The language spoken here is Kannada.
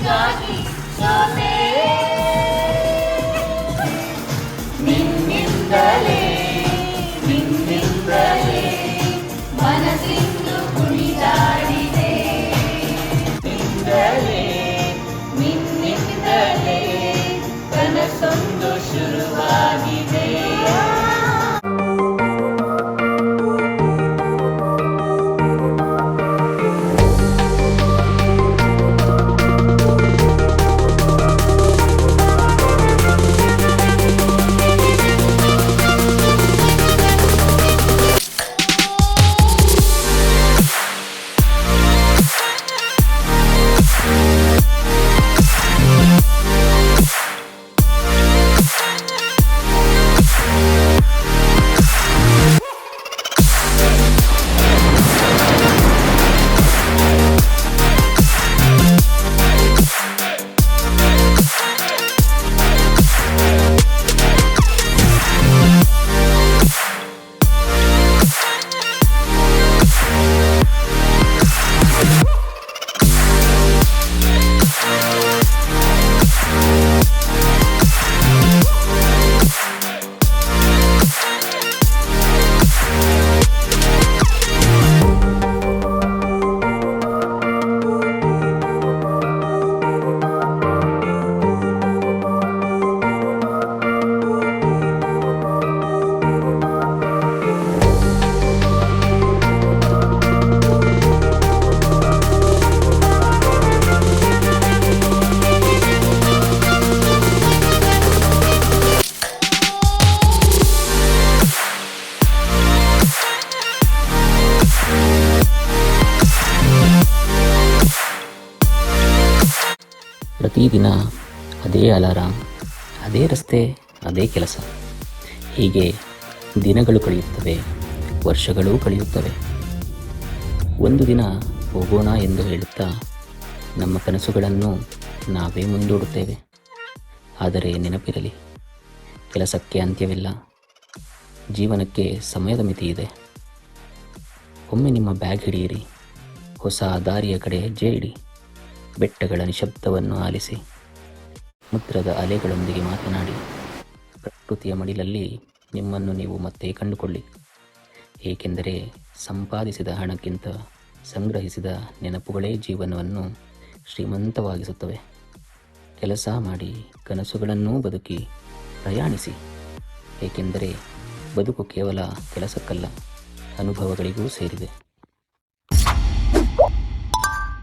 ಕನಸಿಗಾಗಿ ಸೋತೆ ನಿನ್ನಿಂದಲೇ ನಿನ್ನಿಂದಲೇ ಮನಸ್ಸಿಂದು ಕುಣಿದಾಡಿದೆ ನಿಂದಲೇ ನಿನ್ನಿಂದಲೇ ಕನಸೊಂದು ಶುರುವಾಗಿದೆ. ಪ್ರತಿದಿನ ಅದೇ ಅಲಾರಾಮ್, ಅದೇ ರಸ್ತೆ, ಅದೇ ಕೆಲಸ. ಹೀಗೆ ದಿನಗಳು ಕಳೆಯುತ್ತವೆ, ವರ್ಷಗಳೂ ಕಳೆಯುತ್ತವೆ. ಒಂದು ದಿನ ಹೋಗೋಣ ಎಂದು ಹೇಳುತ್ತಾ ನಮ್ಮ ಕನಸುಗಳನ್ನು ನಾವೇ ಮುಂದೂಡುತ್ತೇವೆ. ಆದರೆ ನೆನಪಿರಲಿ, ಕೆಲಸಕ್ಕೆ ಅಂತ್ಯವಿಲ್ಲ, ಜೀವನಕ್ಕೆ ಸಮಯದ ಮಿತಿ ಇದೆ. ಒಮ್ಮೆ ನಿಮ್ಮ ಬ್ಯಾಗ್ ಹಿಡಿಯಿರಿ, ಹೊಸ ದಾರಿಯ ಕಡೆ ಹೆಜ್ಜೆ ಇಡಿ. ಬೆಟ್ಟಗಳ ನಿಶಬ್ದವನ್ನು ಆಲಿಸಿ, ಸಮುದ್ರದ ಅಲೆಗಳೊಂದಿಗೆ ಮಾತನಾಡಿ. ಪ್ರಕೃತಿಯ ಮಡಿಲಲ್ಲಿ ನಿಮ್ಮನ್ನು ನೀವು ಮತ್ತೆ ಕಂಡುಕೊಳ್ಳಿ. ಏಕೆಂದರೆ ಸಂಪಾದಿಸಿದ ಹಣಕ್ಕಿಂತ ಸಂಗ್ರಹಿಸಿದ ನೆನಪುಗಳೇ ಜೀವನವನ್ನು ಶ್ರೀಮಂತವಾಗಿಸುತ್ತವೆ. ಕೆಲಸ ಮಾಡಿ, ಕನಸುಗಳನ್ನೂ ಬದುಕಿ, ಪ್ರಯಾಣಿಸಿ. ಏಕೆಂದರೆ ಬದುಕು ಕೇವಲ ಕೆಲಸಕ್ಕಲ್ಲ, ಅನುಭವಗಳಿಗೂ ಸೇರಿದೆ.